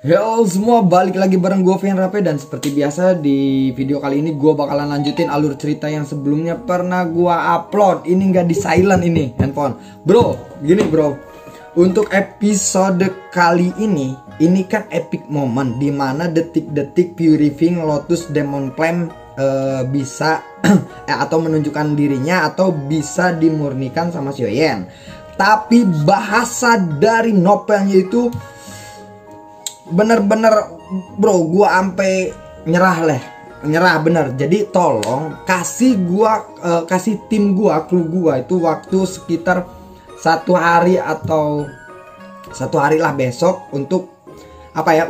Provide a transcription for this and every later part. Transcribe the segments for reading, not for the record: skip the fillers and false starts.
Halo semua, balik lagi bareng gue Vian Rape. Dan seperti biasa di video kali ini gue bakalan lanjutin alur cerita yang sebelumnya pernah gue upload. Ini nggak di silent ini handphone bro. Gini bro, untuk episode kali ini kan epic moment dimana detik-detik Purifying Lotus Demon Flame bisa atau menunjukkan dirinya atau bisa dimurnikan sama Xiaoyan. Tapi bahasa dari novelnya itu bener-bener bro, gua ampe nyerah bener. Jadi tolong kasih tim gua, kru gua itu waktu sekitar satu hari lah besok untuk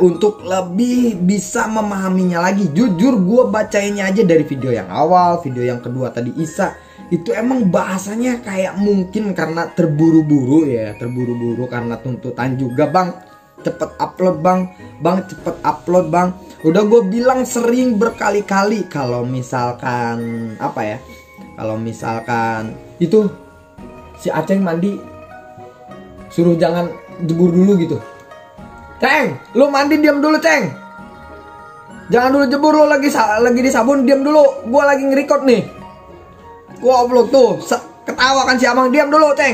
untuk lebih bisa memahaminya lagi. Jujur gua bacainnya aja dari video yang awal, video yang kedua tadi Isa, itu emang bahasanya kayak mungkin karena terburu-buru karena tuntutan juga bang. Cepet upload bang, cepet upload bang. Udah gue bilang sering berkali-kali kalau misalkan kalau misalkan itu si Aceng mandi suruh jangan jebur dulu gitu. Ceng, lu mandi diam dulu Ceng. Jangan dulu jebur, lu lagi di sabun, diam dulu. Gue lagi nge-record nih. Gue upload tuh, ketawa kan si Amang, diam dulu Ceng.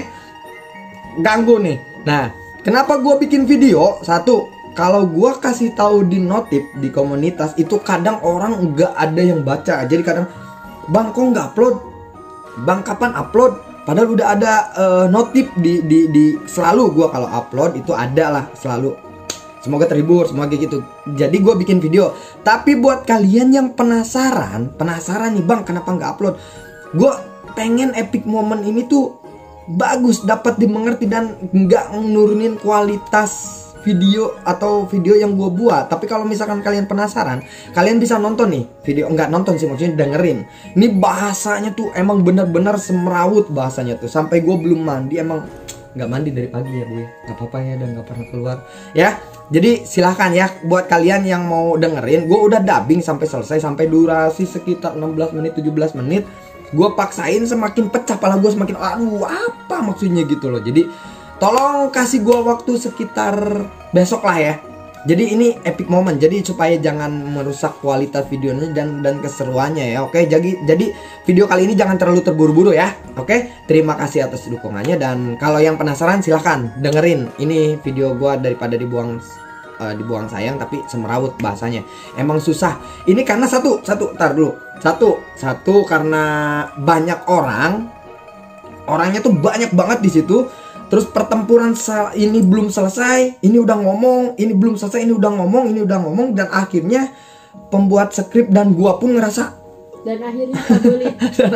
Ganggu nih. Nah, kenapa gue bikin video? Satu, kalau gue kasih tahu di notif di komunitas itu kadang orang nggak ada yang baca. Jadi kadang, bang kok nggak upload? Bang kapan upload? Padahal udah ada notif di selalu gue kalau upload itu ada lah selalu. Semoga terhibur, semoga gitu. Jadi gue bikin video. Tapi buat kalian yang penasaran nih bang kenapa nggak upload? Gue pengen epic moment ini tuh bagus, dapat dimengerti dan nggak nurunin kualitas video atau video yang gue buat. Tapi kalau misalkan kalian penasaran, kalian bisa nonton nih video, nggak nonton sih maksudnya dengerin. Ini bahasanya tuh emang benar-benar semrawut bahasanya tuh. Sampai gue belum mandi, emang nggak mandi dari pagi ya bu ya, nggak apa-apa ya, dan nggak pernah keluar ya. Jadi silahkan ya buat kalian yang mau dengerin. Gue udah dubbing sampai selesai, sampai durasi sekitar 16 menit 17 menit. Gue paksain semakin pecah pala gue semakin aduh apa maksudnya gitu loh. Jadi tolong kasih gue waktu sekitar besok lah ya. Jadi ini epic moment, jadi supaya jangan merusak kualitas videonya dan keseruannya ya. Oke, jadi video kali ini jangan terlalu terburu-buru ya. Oke, terima kasih atas dukungannya. Dan kalau yang penasaran silahkan dengerin ini video gue daripada dibuang sayang, tapi semerawut bahasanya. Emang susah. Ini karena satu karena banyak orangnya tuh banyak banget di situ. Terus pertempuran ini belum selesai, ini udah ngomong, ini belum selesai, ini udah ngomong, dan akhirnya pembuat skrip dan gua pun ngerasa dan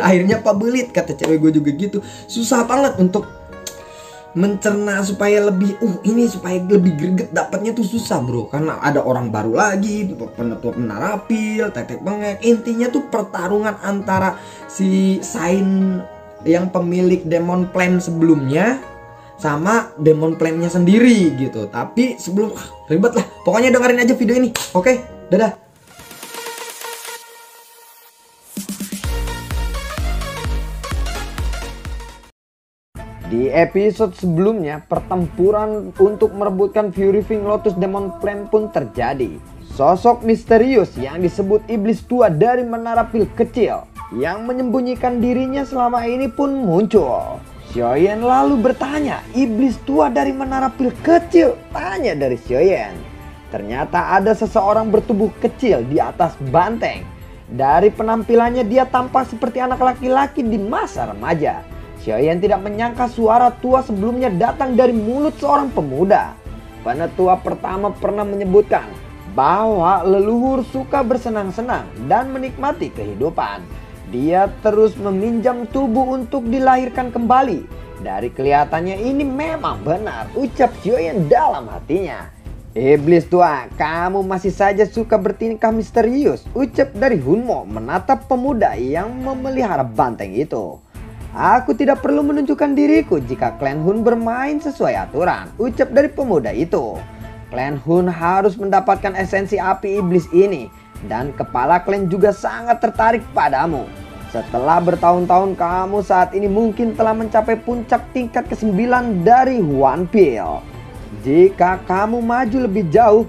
akhirnya pabelit kata cewek gue juga gitu. Susah banget untuk mencerna supaya lebih supaya lebih greget dapatnya tuh susah bro, karena ada orang baru lagi, penutup menarapil, tetek bengek. Intinya tuh pertarungan antara si Sain yang pemilik Demon Flame sebelumnya sama Demon Flame-nya sendiri gitu. Tapi sebelum ribet lah, pokoknya dengerin aja video ini. Oke, dadah. Di episode sebelumnya, pertempuran untuk merebutkan Purifying Lotus Demon Flame pun terjadi. Sosok misterius yang disebut iblis tua dari menara pil kecil yang menyembunyikan dirinya selama ini pun muncul. Xiaoyan lalu bertanya, iblis tua dari menara pil kecil? Tanya dari Xiaoyan. Ternyata ada seseorang bertubuh kecil di atas banteng. Dari penampilannya dia tampak seperti anak laki-laki di masa remaja. Xiaoyan tidak menyangka suara tua sebelumnya datang dari mulut seorang pemuda. Penetua pertama pernah menyebutkan bahwa leluhur suka bersenang-senang dan menikmati kehidupan. Dia terus meminjam tubuh untuk dilahirkan kembali. Dari kelihatannya ini memang benar, ucap Xiaoyan dalam hatinya. Iblis tua, kamu masih saja suka bertingkah misterius, ucap dari Hunmo menatap pemuda yang memelihara banteng itu. Aku tidak perlu menunjukkan diriku jika klan Hun bermain sesuai aturan, ucap dari pemuda itu. Klan Hun harus mendapatkan esensi api iblis ini, dan kepala klan juga sangat tertarik padamu. Setelah bertahun-tahun kamu saat ini mungkin telah mencapai puncak tingkat ke-9 dari One Pill. Jika kamu maju lebih jauh,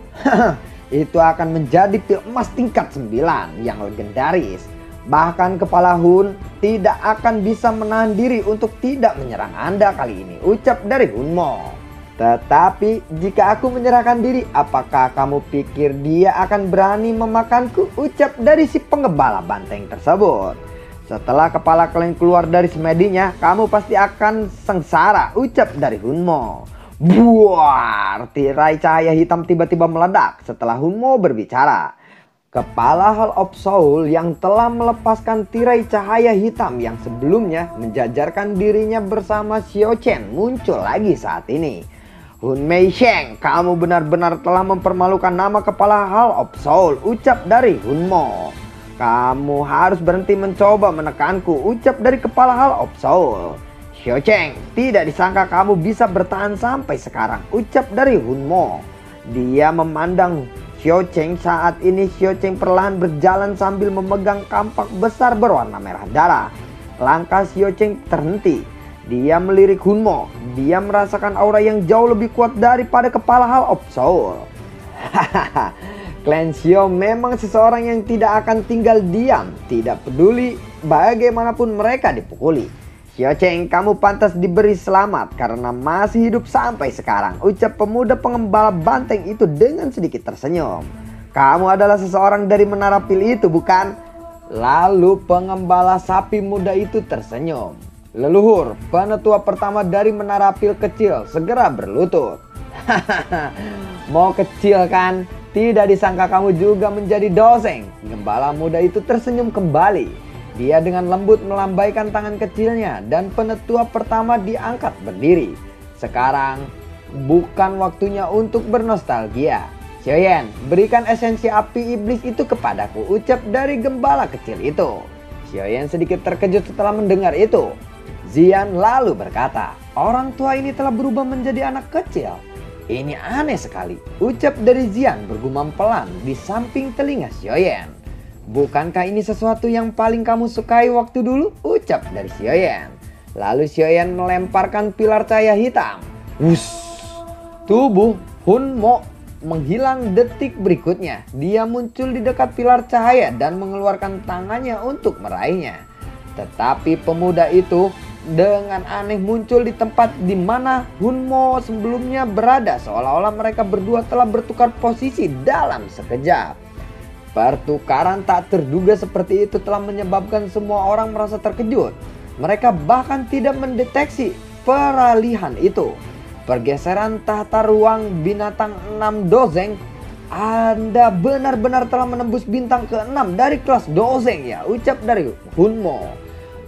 itu akan menjadi pil emas tingkat 9 yang legendaris. Bahkan kepala Hun tidak akan bisa menahan diri untuk tidak menyerang Anda kali ini, ucap dari Hun Mo. Tetapi jika aku menyerahkan diri, apakah kamu pikir dia akan berani memakanku, ucap dari si pengembala banteng tersebut. Setelah kepala kalian keluar dari semedinya, kamu pasti akan sengsara, ucap dari Hun Mo. Buar, tirai cahaya hitam tiba-tiba meledak setelah Hun Mo berbicara. Kepala Hall of Soul yang telah melepaskan tirai cahaya hitam yang sebelumnya menjajarkan dirinya bersama Xiao Chen muncul lagi saat ini. Hun Mei Sheng, kamu benar-benar telah mempermalukan nama kepala Hall of Soul, ucap dari Hun Mo. Kamu harus berhenti mencoba menekanku, ucap dari kepala Hall of Soul. Xiao Cheng, tidak disangka kamu bisa bertahan sampai sekarang, ucap dari Hun Mo. Dia memandang Xiao Cheng. Saat ini Xiao Cheng perlahan berjalan sambil memegang kampak besar berwarna merah darah. Langkah Xiao Cheng terhenti. Dia melirik Hun Mo. Dia merasakan aura yang jauh lebih kuat daripada kepala Hall of Soul. Hahaha, Klan Xiao memang seseorang yang tidak akan tinggal diam, tidak peduli bagaimanapun mereka dipukuli. Xiao Cheng, kamu pantas diberi selamat karena masih hidup sampai sekarang, ucap pemuda pengembala banteng itu dengan sedikit tersenyum. Kamu adalah seseorang dari menara pil itu, bukan? Lalu pengembala sapi muda itu tersenyum. Leluhur, penetua pertama dari menara pil kecil, segera berlutut. Hahaha, mau kecil kan? Tidak disangka kamu juga menjadi doseng. Gembala muda itu tersenyum kembali. Dia dengan lembut melambaikan tangan kecilnya dan penetua pertama diangkat berdiri. Sekarang bukan waktunya untuk bernostalgia. Xiaoyan, berikan esensi api iblis itu kepadaku, ucap dari gembala kecil itu. Xiaoyan sedikit terkejut setelah mendengar itu. Zian lalu berkata, orang tua ini telah berubah menjadi anak kecil. Ini aneh sekali, ucap dari Zian bergumam pelan di samping telinga Xiaoyan. Bukankah ini sesuatu yang paling kamu sukai waktu dulu? Ucap dari Xiaoyan. Lalu Xiaoyan melemparkan pilar cahaya hitam. Wush! Tubuh Hun Mo menghilang detik berikutnya. Dia muncul di dekat pilar cahaya dan mengeluarkan tangannya untuk meraihnya. Tetapi pemuda itu dengan aneh muncul di tempat di mana Hun Mo sebelumnya berada, seolah-olah mereka berdua telah bertukar posisi dalam sekejap. Pertukaran tak terduga seperti itu telah menyebabkan semua orang merasa terkejut. Mereka bahkan tidak mendeteksi peralihan itu. Pergeseran tata ruang binatang 6 dozeng. Anda benar-benar telah menembus bintang ke-6 dari kelas dozeng ya, ucap dari Hun Mo.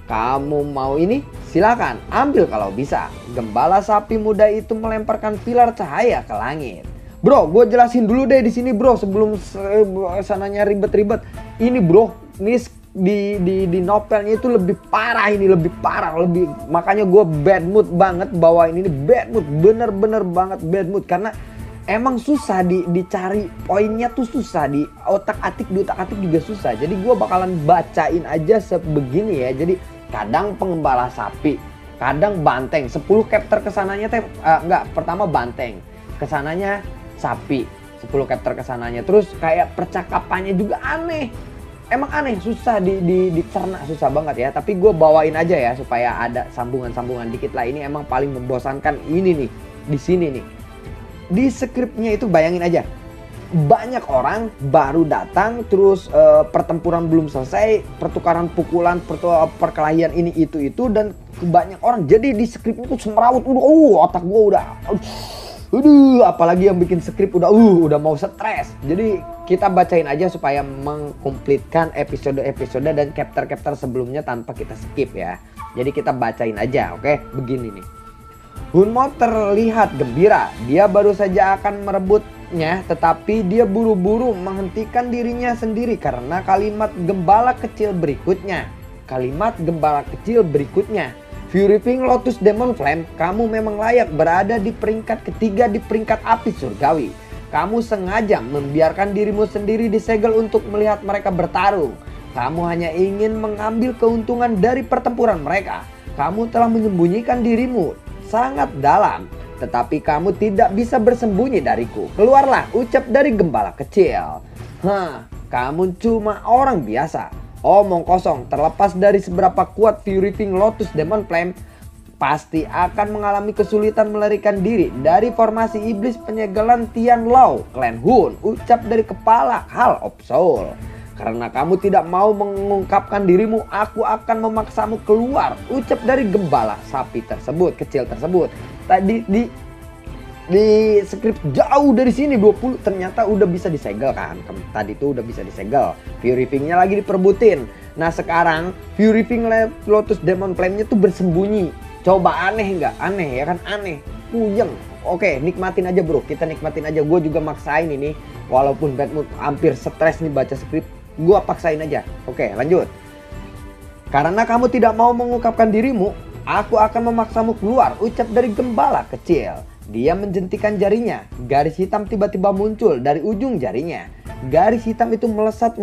Kamu mau ini? Silakan, ambil kalau bisa. Gembala sapi muda itu melemparkan pilar cahaya ke langit. Bro, gue jelasin dulu deh di sini bro, sebelum sananya ribet-ribet. Ini bro, ini di novelnya itu lebih parah, ini lebih parah, lebih, makanya gue bad mood banget bawain ini, bad mood, bener-bener banget bad mood karena emang susah dicari poinnya tuh, susah di otak atik juga susah. Jadi gue bakalan bacain aja sebegini ya. Jadi kadang pengembala sapi, kadang banteng, 10 chapter kesananya enggak, pertama banteng, kesananya sapi, 10 chapter kesananya. Terus kayak percakapannya juga aneh. Emang aneh, susah dicerna, susah banget ya. Tapi gue bawain aja ya supaya ada sambungan-sambungan dikit lah. Ini emang paling membosankan ini nih, di sini nih. Di skripnya itu bayangin aja. Banyak orang baru datang, terus pertempuran belum selesai, pertukaran pukulan, perkelahian ini itu dan banyak orang. Jadi di skripnya tuh semrawut, otak gue udah apalagi yang bikin skrip udah mau stres. Jadi kita bacain aja supaya mengkomplitkan episode-episode dan chapter-chapter sebelumnya tanpa kita skip ya. Jadi kita bacain aja, oke? Begini nih. Hun Mo terlihat gembira. Dia baru saja akan merebutnya, tetapi dia buru-buru menghentikan dirinya sendiri karena kalimat gembala kecil berikutnya. Fury Pink Lotus Demon Flame, kamu memang layak berada di peringkat ketiga di peringkat api surgawi. Kamu sengaja membiarkan dirimu sendiri disegel untuk melihat mereka bertarung. Kamu hanya ingin mengambil keuntungan dari pertempuran mereka. Kamu telah menyembunyikan dirimu sangat dalam. tetapi kamu tidak bisa bersembunyi dariku. Keluarlah, ucap dari gembala kecil. Kamu cuma orang biasa. Omong kosong. Terlepas dari seberapa kuat Fury Wing Lotus Demon Flame, pasti akan mengalami kesulitan melarikan diri dari formasi iblis penyegelan Tian Lao Clan Hun, ucap dari kepala Hall of Soul. Karena kamu tidak mau mengungkapkan dirimu, aku akan memaksamu keluar, ucap dari gembala sapi kecil tersebut. Tadi di skrip jauh dari sini 20 ternyata udah bisa disegel kan. Tadi tuh udah bisa disegel. Fury Wing-nya lagi diperbutin. Nah sekarang Fury Wing Lotus Demon Flame-nya tuh bersembunyi. Coba aneh nggak? Aneh ya kan, aneh. Puyeng. Oke, nikmatin aja bro, kita nikmatin aja. Gue juga maksain ini, walaupun bad mood, hampir stres nih baca skrip. Gue paksain aja. Oke, lanjut. Karena kamu tidak mau mengungkapkan dirimu, aku akan memaksamu keluar, ucap dari gembala kecil. Dia menjentikan jarinya. Garis hitam tiba-tiba muncul dari ujung jarinya. Garis hitam itu melesat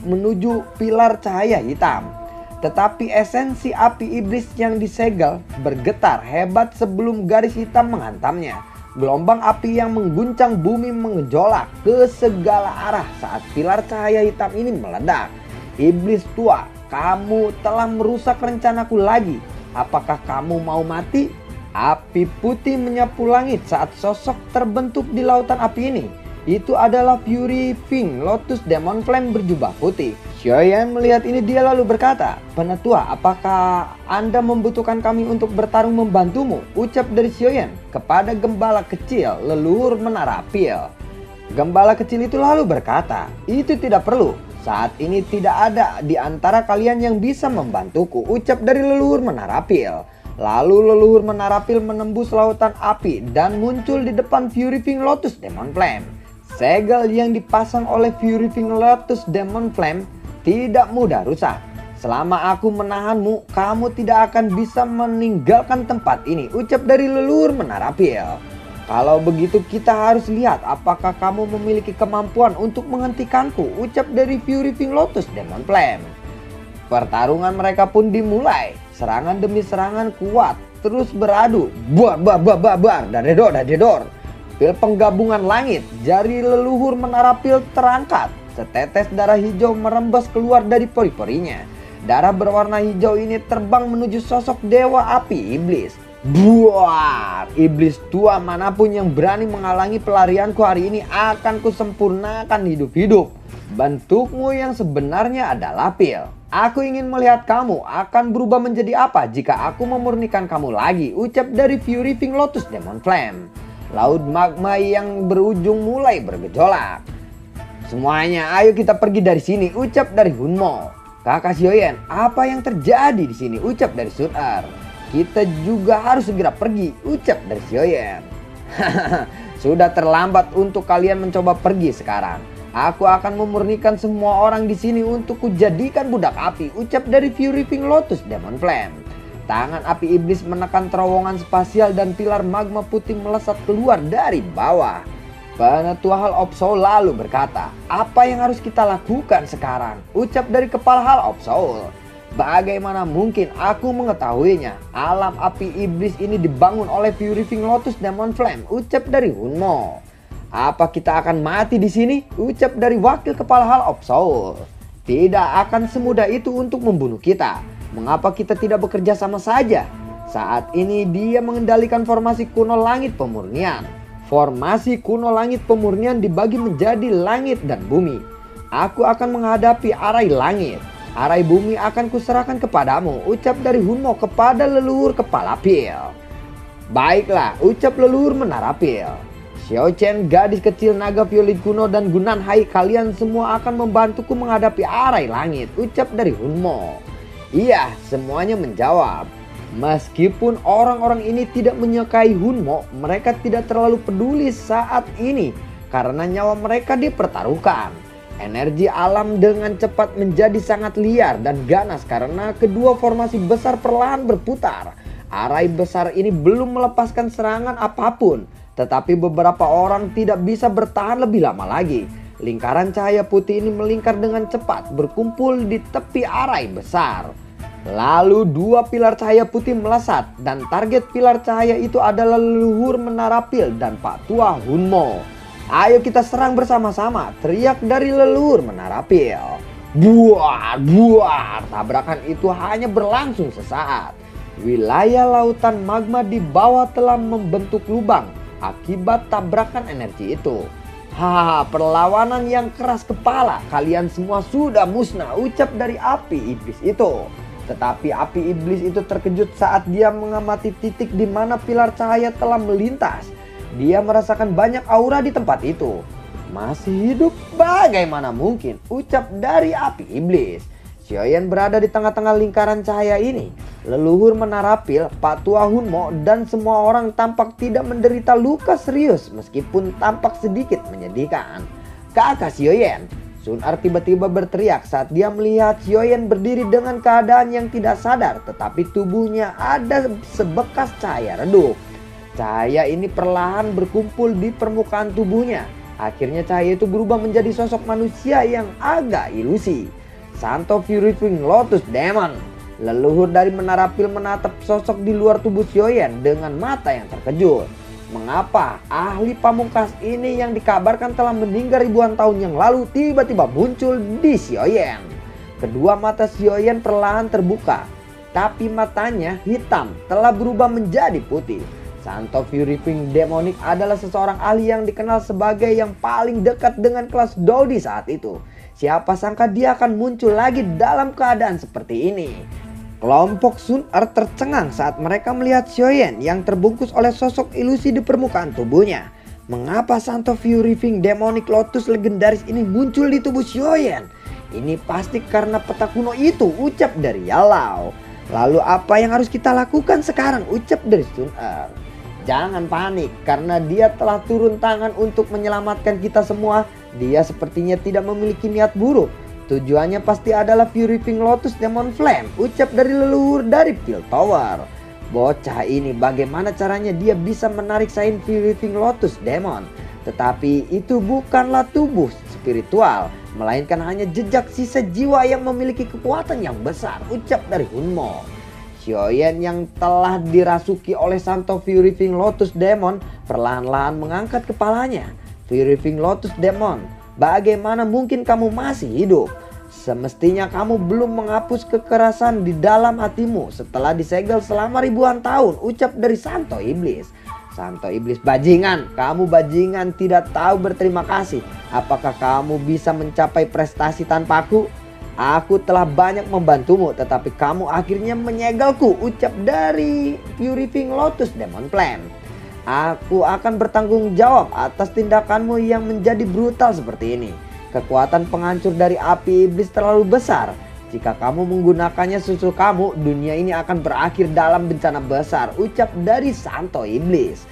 menuju pilar cahaya hitam. Tetapi esensi api iblis yang disegel bergetar hebat sebelum garis hitam menghantamnya. Gelombang api yang mengguncang bumi mengejolak ke segala arah saat pilar cahaya hitam ini meledak. Iblis tua, kamu telah merusak rencanaku lagi. Apakah kamu mau mati? Api putih menyapu langit saat sosok terbentuk di lautan api ini. Itu adalah Fury Wing Lotus Demon Flame berjubah putih. Xiaoyan melihat ini, dia lalu berkata, "Penatua, apakah Anda membutuhkan kami untuk bertarung membantumu?" Ucap dari Xiaoyan kepada gembala kecil leluhur menara pil. Gembala kecil itu lalu berkata, "Itu tidak perlu. Saat ini tidak ada di antara kalian yang bisa membantuku." Ucap dari leluhur menara pil. Lalu leluhur menara pil menembus lautan api dan muncul di depan Fury Wing Lotus Demon Flame. Segel yang dipasang oleh Fury Wing Lotus Demon Flame tidak mudah rusak. Selama aku menahanmu, kamu tidak akan bisa meninggalkan tempat ini, ucap dari leluhur menara pil. Kalau begitu kita harus lihat apakah kamu memiliki kemampuan untuk menghentikanku, ucap dari Fury Wing Lotus Demon Flame. Pertarungan mereka pun dimulai. Serangan demi serangan kuat terus beradu. Bar, dadedor. Pil penggabungan langit, jari leluhur menara pil terangkat. Setetes darah hijau merembes keluar dari pori-porinya. Darah berwarna hijau ini terbang menuju sosok dewa api iblis. Buar! Iblis tua manapun yang berani menghalangi pelarianku hari ini akan kusempurnakan hidup-hidup. Bentukmu yang sebenarnya adalah pil. Aku ingin melihat kamu akan berubah menjadi apa jika aku memurnikan kamu lagi, ucap dari Fury Wing Lotus Demon Flame. Laut magma yang berujung mulai bergejolak. Semuanya, ayo kita pergi dari sini, ucap dari Hunmo. Kakak Xiaoyan, apa yang terjadi di sini, ucap dari Sun-Er. Kita juga harus segera pergi, ucap dari Xiaoyan. Sudah terlambat untuk kalian mencoba pergi sekarang. Aku akan memurnikan semua orang di sini untuk kujadikan budak api, ucap dari Fury Wing Lotus Demon Flame. Tangan api iblis menekan terowongan spasial dan pilar magma putih melesat keluar dari bawah. Penatua Hall of Soul lalu berkata, "Apa yang harus kita lakukan sekarang?" Ucap dari kepala Hall of Soul. "Bagaimana mungkin aku mengetahuinya? Alam api iblis ini dibangun oleh Fury Wing Lotus Demon Flame," ucap dari Hunmo. "Apa kita akan mati di sini?" Ucap dari wakil kepala Hall of Soul. "Tidak akan semudah itu untuk membunuh kita. Mengapa kita tidak bekerja sama saja?" Saat ini dia mengendalikan formasi kuno langit pemurnian. Formasi kuno langit pemurnian dibagi menjadi langit dan bumi. Aku akan menghadapi arai langit. Arai bumi akan kuserahkan kepadamu, ucap dari Hunmo kepada leluhur kepala pil. "Baiklah," ucap leluhur menara pil. "Xiao Chen, gadis kecil naga violet kuno, dan Gunan Hai, kalian semua akan membantuku menghadapi arai langit," ucap dari Hunmo. Iya, semuanya menjawab. Meskipun orang-orang ini tidak menyukai Hunmo, mereka tidak terlalu peduli saat ini karena nyawa mereka dipertaruhkan. Energi alam dengan cepat menjadi sangat liar dan ganas karena kedua formasi besar perlahan berputar. Arai besar ini belum melepaskan serangan apapun, tetapi beberapa orang tidak bisa bertahan lebih lama lagi. Lingkaran cahaya putih ini melingkar dengan cepat, berkumpul di tepi arai besar. Lalu dua pilar cahaya putih melesat dan target pilar cahaya itu adalah leluhur Menara Pil dan Pak Tua Hunmo. Ayo kita serang bersama-sama, teriak dari leluhur Menara Pil. Buar, buar, tabrakan itu hanya berlangsung sesaat. Wilayah lautan magma di bawah telah membentuk lubang akibat tabrakan energi itu. Haha, perlawanan yang keras kepala, kalian semua sudah musnah, ucap dari api iblis itu. Tetapi api iblis itu terkejut saat dia mengamati titik di mana pilar cahaya telah melintas. Dia merasakan banyak aura di tempat itu. Masih hidup? Bagaimana mungkin? Ucap dari api iblis. Xiaoyan berada di tengah-tengah lingkaran cahaya ini. Leluhur Menara Pil, Pak Tua Hunmo, dan semua orang tampak tidak menderita luka serius meskipun tampak sedikit menyedihkan. Kakak Xiaoyan, Sun Er tiba-tiba berteriak saat dia melihat Xiaoyan berdiri dengan keadaan yang tidak sadar, tetapi tubuhnya ada sebekas cahaya redup. Cahaya ini perlahan berkumpul di permukaan tubuhnya. Akhirnya cahaya itu berubah menjadi sosok manusia yang agak ilusi. Santo Purifying Lotus Demon. Leluhur dari Menara Pil menatap sosok di luar tubuh Xiaoyan dengan mata yang terkejut. Mengapa ahli pamungkas ini yang dikabarkan telah meninggal ribuan tahun yang lalu tiba-tiba muncul di Xiaoyan? Kedua mata Xiaoyan perlahan terbuka, tapi matanya hitam telah berubah menjadi putih. Santo Purifying Demonic adalah seseorang ahli yang dikenal sebagai yang paling dekat dengan kelas Dodi saat itu. Siapa sangka dia akan muncul lagi dalam keadaan seperti ini. Kelompok Sun Er tercengang saat mereka melihat Xiaoyan yang terbungkus oleh sosok ilusi di permukaan tubuhnya. Mengapa Santo Purifying Demonic Lotus legendaris ini muncul di tubuh Xiaoyan? Ini pasti karena peta kuno itu, ucap dari Yalau. Lalu apa yang harus kita lakukan sekarang, ucap dari Sun Er. Jangan panik karena dia telah turun tangan untuk menyelamatkan kita semua. Dia sepertinya tidak memiliki niat buruk. Tujuannya pasti adalah Purifying Lotus Demon Flame, ucap dari leluhur dari Pil Tower. Bocah ini bagaimana caranya dia bisa menarik Saint Purifying Lotus Demon. Tetapi itu bukanlah tubuh spiritual, melainkan hanya jejak sisa jiwa yang memiliki kekuatan yang besar, ucap dari Hunmo. Xiaoyan yang telah dirasuki oleh Santo Purifying Lotus Demon perlahan-lahan mengangkat kepalanya. Purifying Lotus Demon, bagaimana mungkin kamu masih hidup? Semestinya kamu belum menghapus kekerasan di dalam hatimu setelah disegel selama ribuan tahun, ucap dari Santo Iblis. Santo Iblis, bajingan, kamu bajingan tidak tahu berterima kasih. Apakah kamu bisa mencapai prestasi tanpaku? Aku telah banyak membantumu, tetapi kamu akhirnya menyegelku, ucap dari Purifying Lotus Demon Flame. Aku akan bertanggung jawab atas tindakanmu yang menjadi brutal seperti ini. Kekuatan penghancur dari api iblis terlalu besar. Jika kamu menggunakannya susul kamu, dunia ini akan berakhir dalam bencana besar, ucap dari Santo Iblis.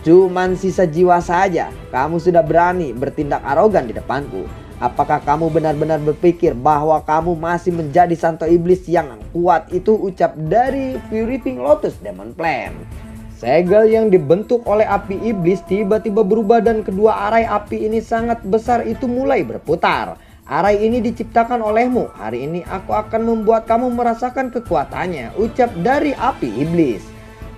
Cuman sisa jiwa saja. Kamu sudah berani bertindak arogan di depanku. Apakah kamu benar-benar berpikir bahwa kamu masih menjadi Santo Iblis yang kuat itu, ucap dari Purifying Lotus Demon Flame. Segel yang dibentuk oleh api iblis tiba-tiba berubah dan kedua arai api ini sangat besar itu mulai berputar. Arai ini diciptakan olehmu. Hari ini aku akan membuat kamu merasakan kekuatannya, ucap dari api iblis.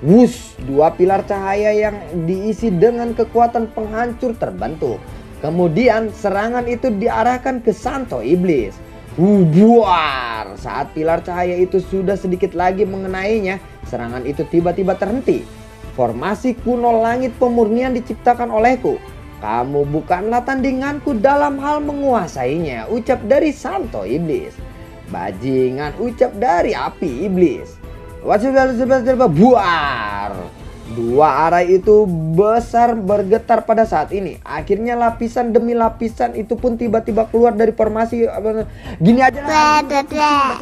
Wush, dua pilar cahaya yang diisi dengan kekuatan penghancur terbentuk. Kemudian serangan itu diarahkan ke Santo Iblis. Buar! Saat pilar cahaya itu sudah sedikit lagi mengenainya, serangan itu tiba-tiba terhenti. Formasi kuno langit pemurnian diciptakan olehku. Kamu bukanlah tandinganku dalam hal menguasainya, ucap dari Santo Iblis. Bajingan, ucap dari api iblis. Buar! Dua arai itu besar bergetar pada saat ini. Akhirnya lapisan demi lapisan itu pun tiba-tiba keluar dari formasi. Gini aja lah.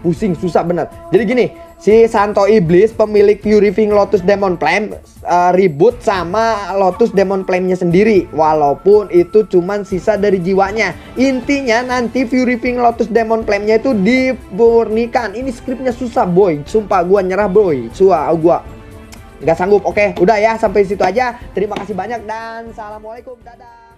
Pusing, susah benar. Jadi gini, si Santo Iblis pemilik Purifying Lotus Demon Flame ribut sama Lotus Demon Flame-nya sendiri. Walaupun itu cuman sisa dari jiwanya. Intinya nanti Purifying Lotus Demon Flame-nya itu dimurnikan. Ini skripnya susah boy. Sumpah gua nyerah boy. Gua nggak sanggup. Oke, udah ya, sampai situ aja. Terima kasih banyak dan assalamualaikum, dadah.